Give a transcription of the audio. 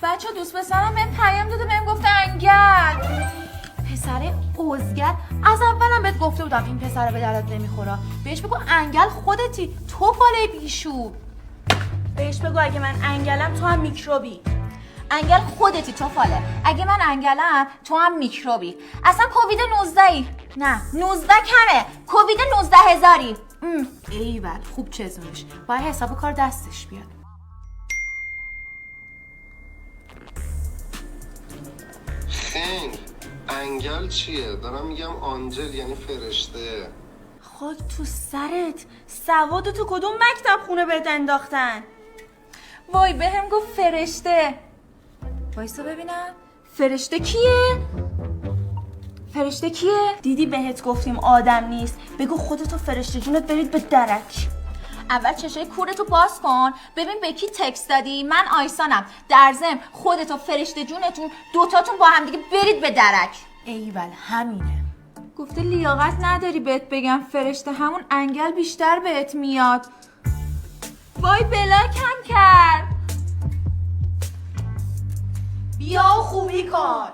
بچه دوست پسرم بهم پیام داده بهم گفته انگل. پسر عزگر، از اولم بهت گفته بودم این پسر به دردت نمیخوره. بهش بگو انگل خودتی، تو فاله بیشور. بهش بگو اگه من انگلم تو هم میکروبی. انگل خودتی، تو فاله. اگه من انگلم تو هم میکروبی. اصلا کووید 19ی. نه 19 کمه، کووید 19,000ی. ایول خوب چزونش، باید حساب کار دستش بیاد. خنگ انگل چیه؟ دارم میگم آنجل یعنی فرشته. خاک تو سرت، سوادو تو کدوم مکتب خونه بهت انداختن؟ وای بهم گفت فرشته. وایسا ببینم فرشته کیه؟ فرشته کیه؟ دیدی بهت گفتیم آدم نیست، بگو خودتو فرشته جونت برید به درک. اول چشای کورتو باز کن ببین به کی تکست دادی. من آیسانم، در ضمن خودتو فرشته جونتون دوتاتون با هم دیگه برید به درک. ایول همینه. گفته لیاقت نداری بهت بگم فرشته، همون انگل بیشتر بهت میاد. وای بلاکم کرد. بیا خوبی کن.